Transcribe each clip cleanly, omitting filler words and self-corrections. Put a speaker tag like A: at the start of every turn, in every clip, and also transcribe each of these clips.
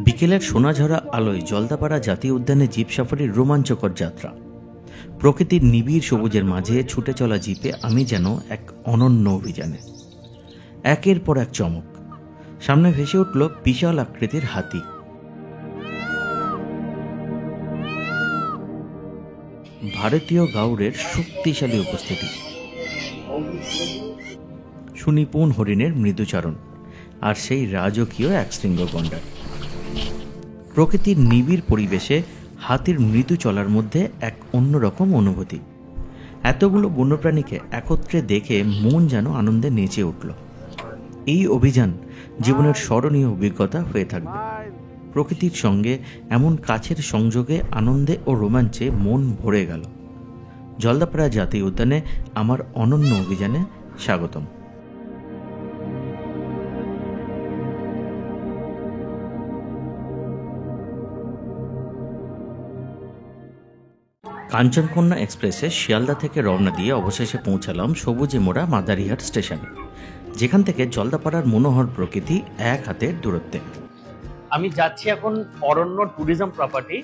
A: বিকেলের সোনাঝরা আলোয় জলদাপাড়া জাতীয় উদ্যানে জিপ সাফারির রোমাঞ্চকর যাত্রা। প্রকৃতির নিবিড় সবুজের মাঝে ছুটে চলা জিপে আমি যেন এক অনন্য অভিযানে। একের পর এক চমক। সামনে ভেসে উঠল বিশাল আকৃতির হাতি। ভারতীয় গাউরের শক্তিশালী উপস্থিতি, সুনিপুণ হরিণের মৃদুচারণ, আর সেই রাজকীয় একশৃঙ্গ গন্ডার। প্রকৃতির নিবিড় পরিবেশে হাতির মৃদু চলার মধ্যে এক অন্যরকম অনুভূতি। এতগুলো বন্যপ্রাণীকে একত্রে দেখে মন যেন আনন্দে নেচে উঠল। এই অভিযান জীবনের স্মরণীয় অভিজ্ঞতা হয়ে থাকবে। প্রকৃতির সঙ্গে এমন কাছের সংযোগে আনন্দে ও রোমাঞ্চে মন ভরে গেল। জলদাপাড়া জাতীয় উদ্যানে আমার অনন্য অভিযানে স্বাগতম। কাঞ্চনকন্যা এক্সপ্রেসে শিয়ালদা থেকে রওনা দিয়ে অবশেষে পৌঁছালাম সবুজে মোড়া মাদারিহাট স্টেশনে, যেখান থেকে জলদাপাড়ার মনোহর প্রকৃতি এক হাতের দূরত্বে।
B: আমি যাচ্ছি এখন অরণ্য ট্যুরিজম প্রপার্টি।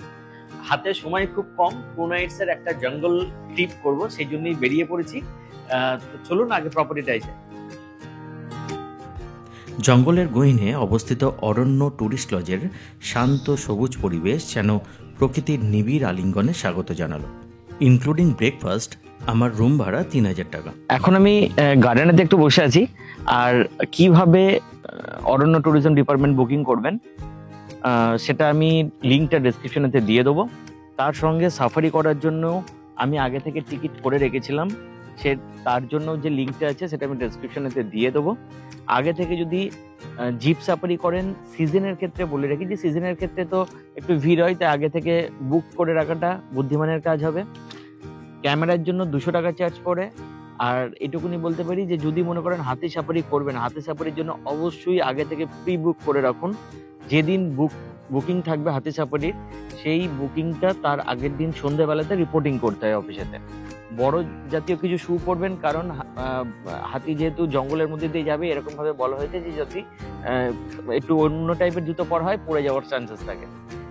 B: হাতে সময় খুব কম, 2 নাইটসের একটা জঙ্গল ট্রিপ করব, সেই জন্যই বেরিয়ে পড়েছি। চলুন আগে প্রপার্টিটাই যাই।
A: জঙ্গলের গহীনে অবস্থিত অরণ্য ট্যুরিস্ট লজের শান্ত সবুজ পরিবেশ যেন প্রকৃতির নিবিড় আলিঙ্গনে স্বাগত জানালো। ইনক্লুডিং ব্রেকফাস্ট, আমার রুম ভাড়া 3000 টাকা।
B: এখন আমি গার্ডেনেতে একটু বসে আছি। আর কিভাবে অরণ্য ট্যুরিজম ডিপার্টমেন্ট বুকিং করবেন সেটা আমি লিঙ্কটা ডেসক্রিপশনেতে দিয়ে দেবো। তার সঙ্গে সাফারি করার জন্য আমি আগে থেকে টিকিট করে রেখেছিলাম, তার জন্য যে লিঙ্কটা আছে সেটা আমি ডেসক্রিপশনেতে দিয়ে দেবো। আগে থেকে যদি জিপ সাফারি করেন, সিজনের ক্ষেত্রে বলে রাখি যে সিজনের ক্ষেত্রে তো একটু ভিড় হয়, তাই আগে থেকে বুক করে রাখাটা বুদ্ধিমানের কাজ হবে। ক্যামেরার জন্য 200 টাকা চার্জ পড়ে। আর এটুকুনি বলতে পারি যে যদি মনে করেন হাতি সাফারি করবেন, হাতি সাফারির জন্য অবশ্যই আগে থেকে প্রি বুক করে রাখুন। যেদিন বুকিং থাকবে হাতি সাফারির, সেই বুকিংটা তার আগের দিন সন্ধ্যেবেলাতে রিপোর্টিং করতে হয় অফিসেতে। বড় জাতীয় কিছু শু পরবেন, কারণ হাতি যেহেতু জঙ্গলের মধ্যে দিয়ে যাবে, এরকম ভাবে বলা হয়েছে যে যদি একটু অন্য টাইপের জুতো পরা হয় পড়ে যাওয়ার চান্সেস থাকে,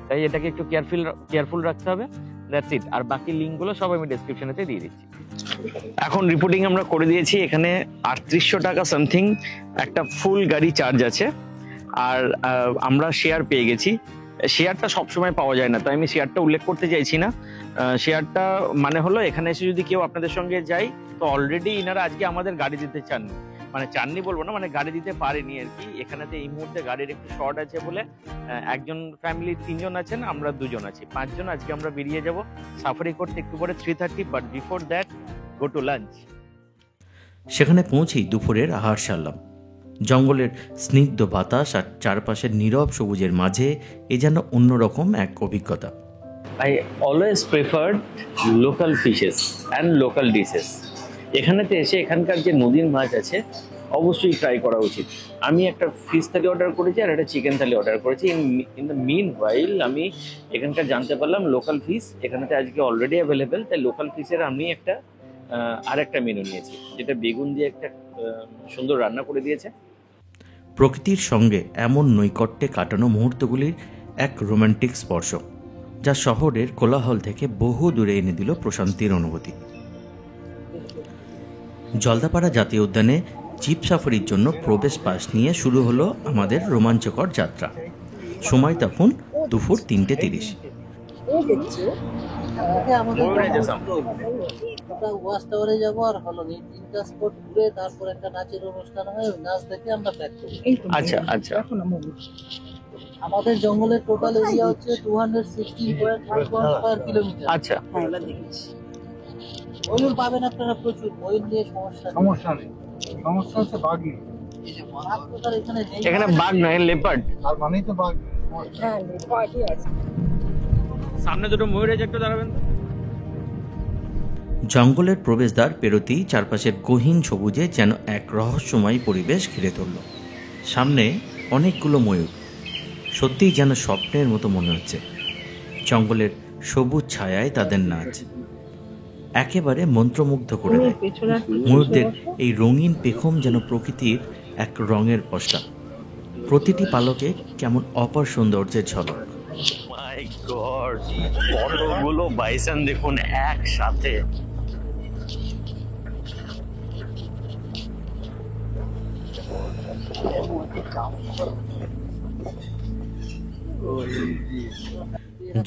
B: তাই এটাকে একটু কেয়ারফুল রাখতে হবে। That's it. আর বাকি লিঙ্কগুলো সব আমি ডেসক্রিপশনেতে দিয়ে দিচ্ছি। এখন রিপোর্টিং আমরা করে দিয়েছি। এখানে 3800 টাকা সামথিং একটা ফুল গাড়ি চার্জ আছে। আর আমরা শেয়ার পেয়ে গেছি। শেয়ারটা সবসময় পাওয়া যায় না, তাই আমি শেয়ারটা উল্লেখ করতে চাইছি না। শেয়ারটা মানে হলো এখানে এসে যদি কেউ আপনাদের সঙ্গে যায়, তো অলরেডি ইনারা আজকে আমাদের গাড়ি দিতে চাননি, মানে চাননি বলবো না, মানে গাড়ি দিতে পারেনি আর কি। এখানেতে এই মুহূর্তে গাড়ির একটু শর্ট আছে বলে একজন ফ্যামিলির 3 জন আছেন, আমরা 2 জন আছি, 5 জন আজকে আমরা বেরিয়ে যাব সাফারি করতে একটু পরে 3:30। But before that go to lunch.
A: সেখানে পৌঁছেই দুপুরের আহার সারলাম। জঙ্গলের স্নিগ্ধ বাতাস আর চারপাশের নীরব সবুজের মাঝে এ যেন অন্যরকম এক অভিজ্ঞতা।
B: I always preferred local fishes and local dishes. এখানেতে এসে এখানকার যে নদীর মাছ আছে অবশ্যই ট্রাই করা উচিত। আমি একটা ফিশ থালি অর্ডার করেছি আর একটা চিকেন থালি অর্ডার করেছি। ইন দ্য মিন ওয়াইল আমি এখানকার জানতে পারলাম লোকাল ফিশ এখানেতে আজকে অলরেডি অ্যাভেলেবেল, তাই লোকাল ফিশের আমি আরেকটা মেনু নিয়েছি, যেটা বেগুন দিয়ে একটা সুন্দর রান্না করে দিয়েছে।
A: প্রকৃতির সঙ্গে এমন নৈকট্যে কাটানো মুহূর্তগুলির এক রোমান্টিক স্পর্শ, যা শহরের কোলাহল থেকে বহু দূরে এনে দিল প্রশান্তির অনুভূতি। জলদাপাড়া জাতীয় উদ্যানে জিপ সাফারির জন্য প্রবেশ পাস নিয়ে শুরু হলো আমাদের রোমাঞ্চকর যাত্রা। সময় তখন দুপুর 3:30।
B: আচ্ছা আচ্ছা।
C: আমাদের জঙ্গলের টোটাল এরিয়া হচ্ছে 216.5 কিলোমিটার।
B: আচ্ছা,
C: ময়ূর পাবেন আপনারা প্রচুর, ময়ূর নিয়ে সমস্যা নেই। সমস্যা হচ্ছে বাঘই।
B: এখানে বাঘ নয়, লেপার্ড।
C: আর মানেই তো বাঘ। হ্যাঁ, লেপার্ডই আছে।
B: সামনে দুটো ময়ূর আছে, একটু দাঁড়াবেন।
A: জঙ্গলের প্রবেশদ্বার পেরোতেই চারপাশের গহীন সবুজে যেন এক রহস্যময় পরিবেশ ঘিরে তুলল। সামনে অনেকগুলো ময়ূর, সত্যিই যেন স্বপ্নের মতো মনে হচ্ছে। জঙ্গলের সবুজ ছায়ায় তাদের নাচ একেবারে মন্ত্রমুগ্ধ করে দেয়। ময়ূরদের এই রঙিন পেখম যেন প্রকৃতির এক রঙের পশলা। প্রতিটি পালকে কেমন অপার সৌন্দর্যের ঝলক।
B: মাই গড, কতগুলো বাইসন দেখুন একসাথে।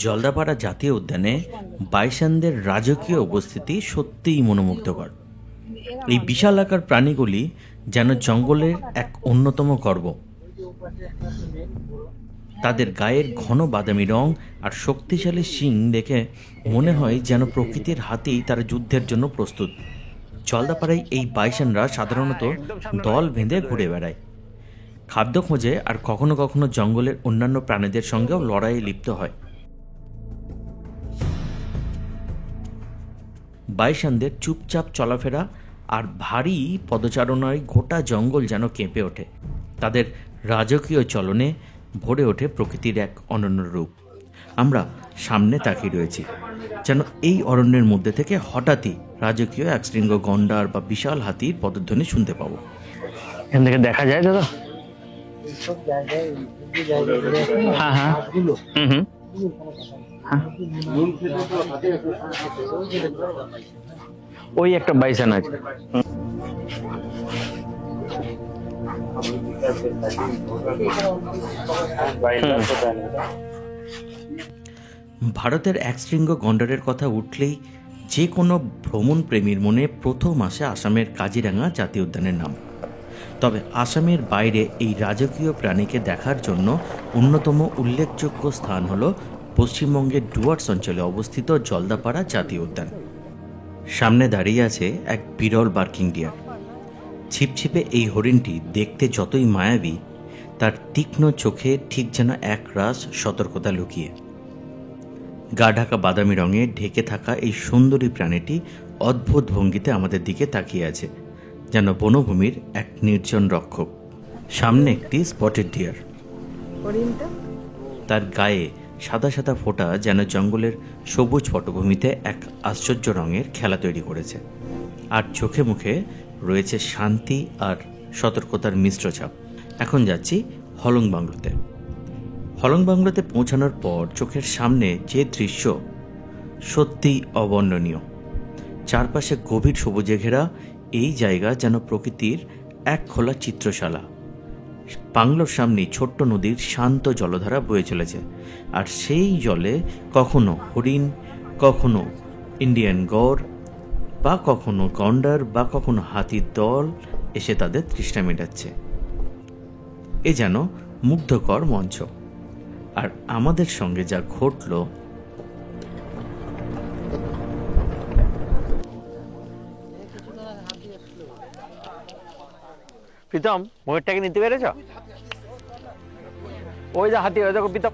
A: জলদাপাড়া জাতীয় উদ্যানে বাইসনদের রাজকীয় উপস্থিতি সত্যিই মনোমুগ্ধকর। এই বিশাল আকার প্রাণীগুলি যেন জঙ্গলের এক অন্যতম গর্ব। তাদের গায়ের ঘন বাদামি রং আর শক্তিশালী শিং দেখে মনে হয় যেন প্রকৃতির হাতেই তারা যুদ্ধের জন্য প্রস্তুত। জলদাপাড়ায় এই বাইসনরা সাধারণত দল বেঁধে ঘুরে বেড়ায়, খাদ্য খোঁজে আর কখনো কখনো জঙ্গলের অন্যান্য প্রাণীদের সঙ্গেও লড়াইয়ে লিপ্ত হয়। বাইসনদের চুপচাপ চলাফেরা আর ভারী পদচারণায় গোটা জঙ্গল যেন কেঁপে ওঠে। তাদের রাজকীয় চলনে ভরে ওঠে প্রকৃতির এক অনন্য রূপ। আমরা সামনে তাকিয়ে রয়েছি, যেন এই অরণ্যের মধ্যে থেকে হঠাৎই রাজকীয় এক শৃঙ্গ গন্ডার বা বিশাল হাতির পদধ্বনি শুনতে পাবো।
B: এখান থেকে দেখা যায় দাদা?
C: এইসব জায়গায় যে জায়গায় ঘুরে আসে না,
B: হ্যাঁ, হ্যাঁ।
C: গাছগুলো,
B: হুম হুম।
C: এগুলো কোনো কথা নেই।
B: হ্যাঁ।
C: মূল ক্ষেত্রে তো হাতে আছে, ওই যে দেখতে
B: ওই একটা বাইসন আছে।
A: ভারতের একশৃঙ্গ গন্ডারের কথা উঠলেই যে কোনো ভ্রমণ প্রেমীর মনে প্রথম আসে আসামের কাজিরাঙা জাতীয় উদ্যানের নাম। তবে আসামের বাইরে এই রাজকীয় প্রাণীকে দেখার জন্য অন্যতম উল্লেখযোগ্য স্থান হল পশ্চিমবঙ্গের ডুয়ার্স অঞ্চলে অবস্থিত জলদাপাড়া জাতীয় উদ্যান। সামনে দাঁড়িয়ে আছে এক বিরল বার্কিং ডিয়ার। ছিপছিপে এই হরিণটি দেখতে যতই মায়াবী, তার তীক্ষ্ণ চোখে ঠিক যেন এক রাস সতর্কতা লুকিয়ে। গা ঢাকা বাদামি রঙে ঢেকে থাকা এই সুন্দরী প্রাণীটি অদ্ভুত ভঙ্গিতে আমাদের দিকে তাকিয়ে আছে, যেন বনভূমির এক নির্জন রক্ষক। সামনে একটি স্পটেড ডিয়ার, তার গায়ে সাদা সাদা ফোঁটা যেন জঙ্গলের সবুজ পটভূমিতে এক আশ্চর্য রঙের খেলা তৈরি করেছে। আর চোখে মুখে রয়েছে শান্তি আর সতর্কতার মিশ্র ছাপ। এখন যাচ্ছি হলং বাংলোতে। হলং বাংলোতে পৌঁছানোর পর চোখের সামনে যে দৃশ্য সত্যিই অবর্ণনীয়। চারপাশে গভীর সবুজে ঘেরা এই জায়গা যেন প্রকৃতির এক খোলা চিত্রশালা। বাংলোর সামনে ছোট্ট নদীর শান্ত জলধারা বয়ে চলেছে, আর সেই জলে কখনো হরিণ, কখনো ইন্ডিয়ান গড়, বা কখনো গন্ডার, বা কখনো হাতির দল এসে তাদের তৃষ্ণা মেটাচ্ছে। এ যেন মুগ্ধকর মঞ্চ। আর আমাদের সঙ্গে যা ঘটল,
B: প্রীতম, ময়ূরটাকে নিতে পেরেছ? ওই যে হাতি, ওই দেখো প্রীতম।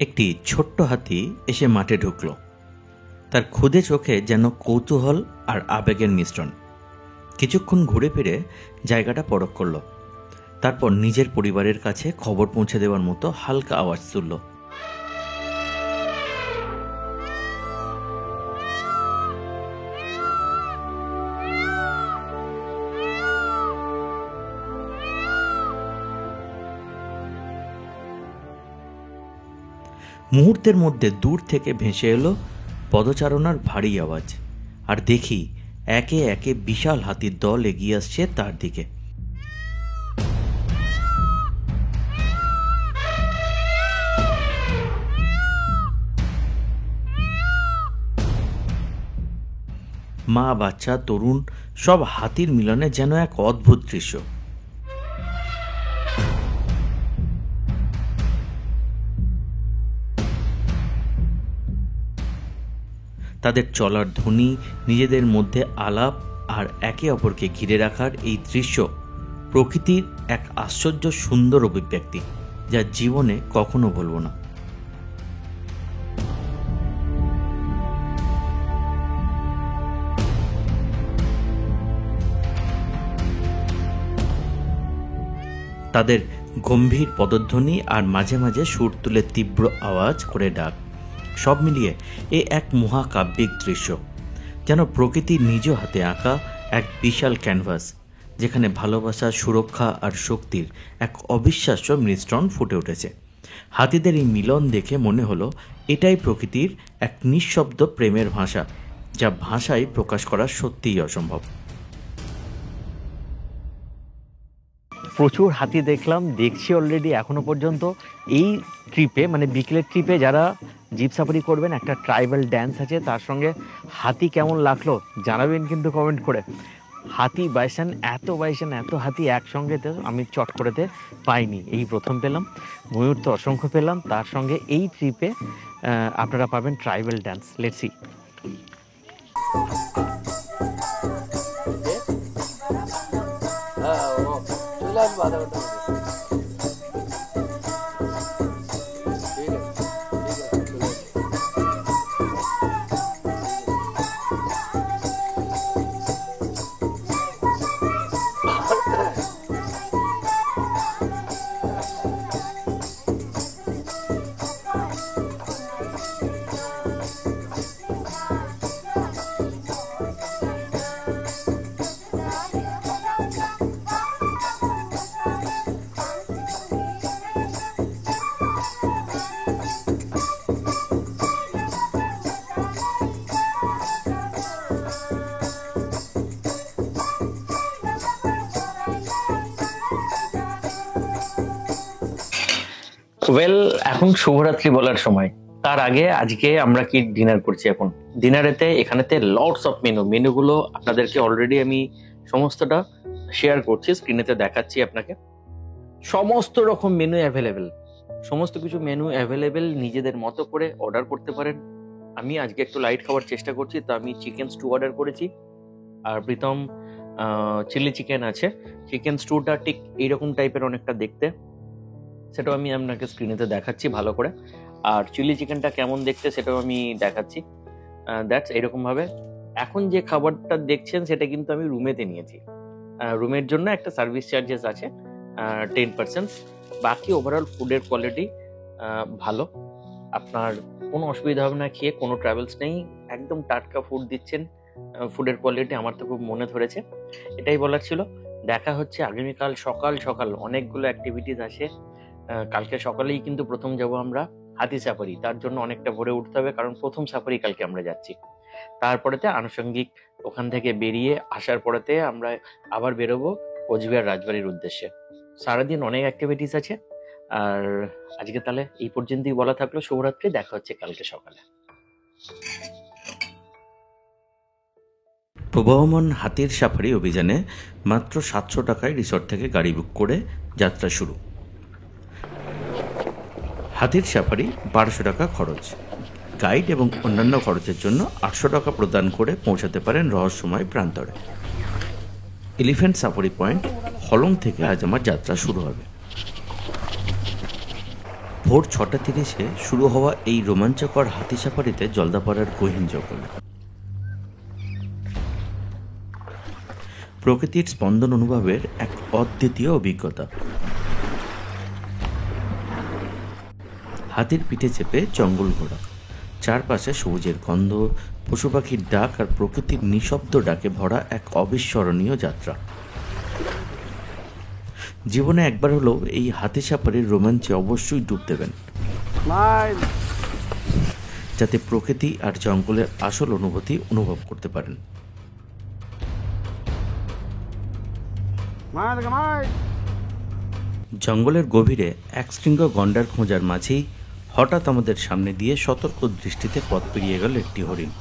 A: একটি ছোট্ট হাতি এসে মাঠে ঢুকল। তার ক্ষুদে চোখে যেন কৌতূহল আর আবেগের মিশ্রণ। কিছুক্ষণ ঘুরে ফিরে জায়গাটা পরখ করল, তারপর নিজের পরিবারের কাছে খবর পৌঁছে দেওয়ার মতো হালকা আওয়াজ তুলল। মুহূর্তের মধ্যে দূর থেকে ভেসে এলো পদচারণার ভারী আওয়াজ, আর দেখি একে একে বিশাল হাতির দল এগিয়ে আসছে তার দিকে। মা, বাচ্চা, তরুণ সব হাতির মিলনে যেন এক অদ্ভুত দৃশ্য। তাদের চলার ধ্বনি, নিজেদের মধ্যে আলাপ আর একে অপরকে ঘিরে রাখার এই দৃশ্য প্রকৃতির এক আশ্চর্য সুন্দর অভিব্যক্তি, যা জীবনে কখনো ভুলব না। তাদের গম্ভীর পদধ্বনি আর মাঝে মাঝে সুর তুলে তীব্র আওয়াজ করে ডাক, সব মিলিয়ে এ এক মহাকাব্যিক দৃশ্য, যেন প্রকৃতির নিজ হাতে আঁকা এক বিশাল ক্যানভাস, যেখানে ভালোবাসা, সুরক্ষা আর শক্তির এক অবিশ্বাস্য মিশ্রণ ফুটে উঠেছে। হাতিদের এই মিলন দেখে মনে হলো এটাই প্রকৃতির এক নিঃশব্দ প্রেমের ভাষা, যা ভাষায় প্রকাশ করা সত্যিই অসম্ভব।
B: প্রচুর হাতি দেখছি অলরেডি এখনো পর্যন্ত। এই ট্রিপে মানে বিকেলের ট্রিপে যারা জিপ সাফারি করবেন, একটা ট্রাইবাল ড্যান্স আছে, তার সঙ্গে হাতি কেমন লাগলো জানাবেন কিন্তু কমেন্ট করে। হাতি বাইসন, এত হাতি একসঙ্গে তো আমি চট করেতে পাইনি, এই প্রথম পেলাম। ময়ূর তো অসংখ্য পেলাম, তার সঙ্গে এই ট্রিপে আপনারা পাবেন ট্রাইবাল ড্যান্স। Let's see.
C: চলে আসবো আধা ঘন্টা মধ্যে। ঠিক আছে, চলে আসবো।
B: ওয়েল, এখন শুভরাত্রি বলার সময়। তার আগে আজকে আমরা কি ডিনার করছি। এখন ডিনারেতে এখানেতে লটস অফ মেনুগুলো আপনাদেরকে অলরেডি আমি সমস্তটা শেয়ার করছি, স্ক্রিনেতে দেখাচ্ছি আপনাকে। সমস্ত রকম মেনু অ্যাভেলেবেল, সমস্ত কিছু মেনু অ্যাভেলেবেল, নিজেদের মতো করে অর্ডার করতে পারেন। আমি আজকে একটু লাইট খাবার চেষ্টা করছি, তো আমি চিকেন স্টু অর্ডার করেছি, আর প্রীতম চিলি চিকেন আছে। চিকেন স্টুটা ঠিক এইরকম টাইপের অনেকটা দেখতে, সেটাও আমি আপনাকে স্ক্রিনেতে দেখাচ্ছি ভালো করে। আর চিলি চিকেনটা কেমন দেখতে সেটাও আমি দেখাচ্ছি। দ্যাটস এরকম ভাবে। এখন যে খাবারটা দেখছেন সেটা কিন্তু আমি রুমেতে নিয়েছি। রুমের জন্য একটা সার্ভিস চার্জেস আছে 10%। বাকি ওভারঅল ফুডের কোয়ালিটি ভালো, আপনার কোনো অসুবিধা হবে না খেয়ে, কোনো ট্রাভেলস নেই, একদম টাটকা ফুড দিচ্ছেন। ফুডের কোয়ালিটি আমার তো খুব মনে ধরেছে, এটাই বলার ছিল। দেখা হচ্ছে আগামীকাল সকাল সকাল, অনেকগুলো অ্যাক্টিভিটিস আছে। কালকে সকালেই কিন্তু প্রথম যাব আমরা হাতি সাফারি, তার জন্য অনেকটা ভোরে উঠতে হবে, কারণ প্রথম সাফারি কালকে আমরা যাচ্ছি। তারপরেতে আনুষঙ্গিক ওখান থেকে বেরিয়ে আসার পরেতে আমরা আবার বেরোবো কোচবিহার রাজবাড়ির উদ্দেশ্যে। সারাদিন অনেক অ্যাক্টিভিটিস আছে। আর আজকে তাহলে এই পর্যন্তই বলা থাকলো। শুভরাত্রি, দেখা হচ্ছে কালকে সকালে।
A: প্রবাহমান হাতির সাফারি অভিযানে মাত্র 700 টাকায় রিসর্ট থেকে গাড়ি বুক করে যাত্রা শুরু। হাতির সাফারি 1200 টাকা খরচ, গাইড এবং অন্যান্য খরচের জন্য 800 টাকা প্রদান করে পৌঁছাতে পারেন রহস্যময় প্রান্তরে। এলিফ্যান্ট সাফারি পয়েন্ট হলং থেকে আজ আমার যাত্রা শুরু হবে। ভোর 6:30 শুরু হওয়া এই রোমাঞ্চকর হাতি সাফারিতে জলদাপাড়ার গহীন জঙ্গল, প্রকৃতির স্পন্দন অনুভবের এক অদ্বিতীয় অভিজ্ঞতা। হাতির পিঠে চেপে জঙ্গল ঘোরা, চারপাশে সবুজের গন্ধ, পশু পাখির ডাক আর প্রকৃতির নিঃশব্দ ডাকে ভরা এক অবিস্মরণীয় যাত্রা। জীবনে একবার হলেও এই হাতি সাফারির রোমাঞ্চে অবশ্যই ডুব দেবেন, যাতে প্রকৃতি আর জঙ্গলের আসল অনুভূতি অনুভব করতে পারেন। জঙ্গলের গভীরে এক শৃঙ্গ গন্ডার খোঁজার মাঝেই হঠাৎ আমাদের সামনে দিয়ে সতর্ক দৃষ্টিতে পথ পেরিয়ে গেল একটি হরিণ।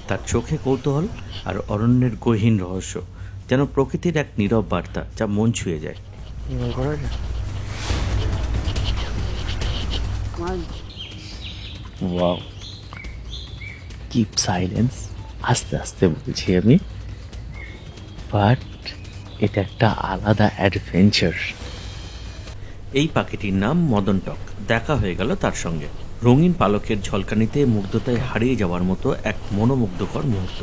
A: তার চোখে কৌতূহল আর অরণ্যের গহীন রহস্য, যেন প্রকৃতির এক নীরব বার্তা যা মন ছুঁয়ে যায়।
B: ওয়াও, কিপ সাইলেন্স, আস্তে আস্তে বলছি আমি, বাট এটা একটা আলাদা অ্যাডভেঞ্চার।
A: এই পাখিটির নাম মদন টক। দেখা হয়ে গেল তার সঙ্গে। রঙিন পালকের ঝলকানিতে মুগ্ধতায় হারিয়ে যাওয়ার মতো এক মনোমুগ্ধকর মুহূর্ত।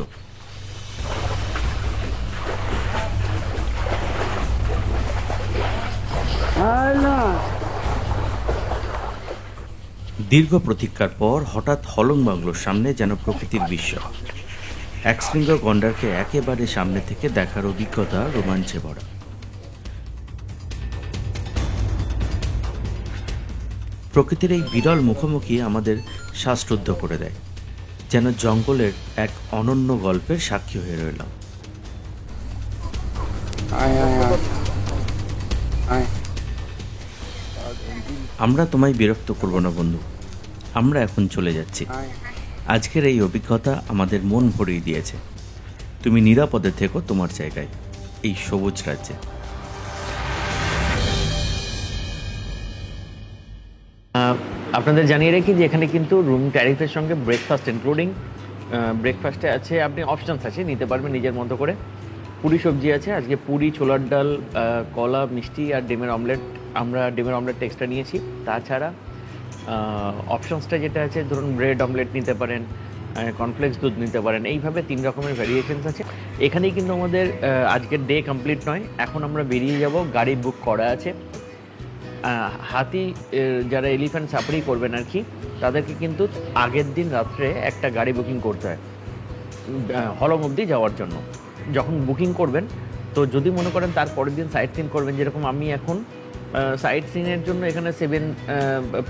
A: দীর্ঘ প্রতীক্ষার পর হঠাৎ হলং বাংলোর সামনে যেন প্রকৃতির বিস্ময়। এক শৃঙ্গ গন্ডারকে একেবারে সামনে থেকে দেখার অভিজ্ঞতা রোমাঞ্চে ভরা। প্রকৃতির এই বিরল মুখোমুখি আমাদের শ্বাসরুদ্ধ করে দেয়, যেন জঙ্গলের এক অনন্য গল্পের সাক্ষী হয়ে রইলাম। আমরা তোমায় বিরক্ত করব না বন্ধু, আমরা এখন চলে যাচ্ছি। আজকের এই অভিজ্ঞতা আমাদের মন ভরিয়ে দিয়েছে। তুমি নিরাপদে থেকো তোমার জায়গায়, এই সবুজ রাজ্যে।
B: আপনাদের জানিয়ে রাখি যে এখানে কিন্তু রুম ট্যারিফের সঙ্গে ব্রেকফাস্ট ইনক্লুডিং, ব্রেকফাস্টে আছে, আপনি অপশানস আছে, নিতে পারবেন নিজের মতো করে। পুরি সবজি আছে, আজকে পুরি, ছোলার ডাল, কলা, মিষ্টি আর ডিমের অমলেট। আমরা ডিমের অমলেটটা এক্সট্রা নিয়েছি। তাছাড়া অপশানসটা যেটা আছে, ধরুন ব্রেড অমলেট নিতে পারেন, কর্নফ্লেক্স দুধ নিতে পারেন, এইভাবে 3 রকমের ভ্যারিয়েশনস আছে। এখানেই কিন্তু আমাদের আজকের ডে কমপ্লিট নয়, এখন আমরা বেরিয়ে যাব, গাড়ি বুক করা আছে। হাতি যারা এলিফ্যান্ট সাফারি করবেন আর কি, তাদেরকে কিন্তু আগের দিন রাত্রে একটা গাড়ি বুকিং করতে হয় হলং অবধি যাওয়ার জন্য। যখন বুকিং করবেন, তো যদি মনে করেন তার পরের দিন সাইট সিন করবেন, যেরকম আমি এখন সাইট সিনের জন্য এখানে 7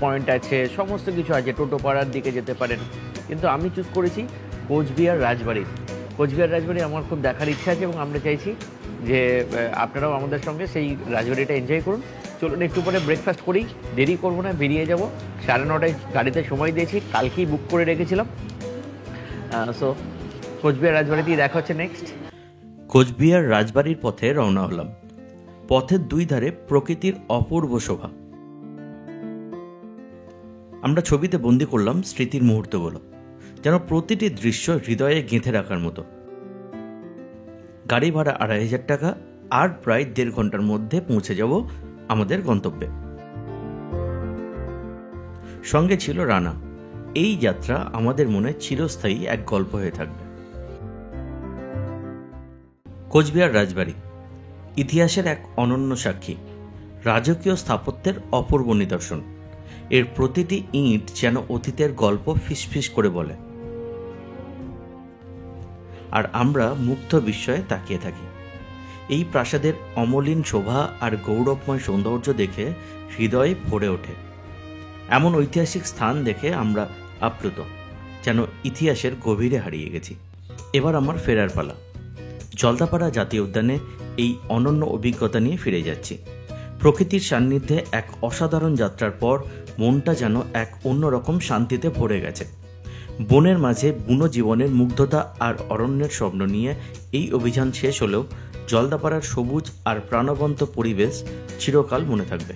B: পয়েন্ট আছে, সমস্ত কিছু আছে, টোটোপাড়ার দিকে যেতে পারেন, কিন্তু আমি চুজ করেছি কোচবিহার রাজবাড়ি। কোচবিহার রাজবাড়ি আমার খুব দেখার ইচ্ছা আছে এবং আমরা চাইছি যে আপনারাও আমাদের সঙ্গে সেই রাজবাড়িটা এনজয় করুন। চলুন একটু পরে ব্রেকফাস্ট করি, দেরি করবো না, বেরিয়ে যাব। 9:30 গাড়িতে সময় দিয়েছি, কালকেই বুক করে রেখেছিলাম। সো কোচবিহার রাজবাড়িতেই দেখা হচ্ছে নেক্সট।
A: কোচবিহার রাজবাড়ির পথে রওনা হলাম। পথের দুই ধারে প্রকৃতির অপূর্ব শোভা। আমরা ছবিতে বন্দি করলাম স্মৃতির মুহূর্তগুলো, যেন প্রতিটি দৃশ্য হৃদয়ে গেঁথে রাখার মতো। গাড়ি ভাড়া 2500 টাকা, আর প্রায় 1.5 ঘন্টার মধ্যে পৌঁছে যাব আমাদের গন্তব্যে। সঙ্গে ছিল রানা। এই যাত্রা আমাদের মনে চিরস্থায়ী এক গল্প হয়ে থাকবে। কোচবিহার রাজবাড়ি ইতিহাসের এক অনন্য সাক্ষী, রাজকীয় স্থাপত্যের অপূর্ব নিদর্শন। এর প্রতিটি ইঁট যেন অতীতের গল্প ফিসফিস করে বলে, আর আমরা মুগ্ধ বিস্ময়ে তাকিয়ে থাকি। এই প্রাসাদের অমলিন শোভা আর গৌরবময় সৌন্দর্য দেখে হৃদয় ভরে ওঠে। এমন ঐতিহাসিক স্থান দেখে আমরা আপ্লুত, যেন ইতিহাসের গভীরে হারিয়ে গেছি। এবার আমার ফেরার পালা। জলদাপাড়া জাতীয় উদ্যানে এই অনন্য অভিজ্ঞতা নিয়ে ফিরে যাচ্ছি। প্রকৃতির সান্নিধ্যে এক অসাধারণ যাত্রার পর মনটা যেন এক অন্যরকম শান্তিতে ভরে গেছে। বনের মাঝে বুনো জীবনের মুগ্ধতা আর অরণ্যের স্বপ্ন নিয়ে এই অভিযান শেষ হলেও জলদাপাড়ার সবুজ আর প্রাণবন্ত পরিবেশ চিরকাল মনে থাকবে।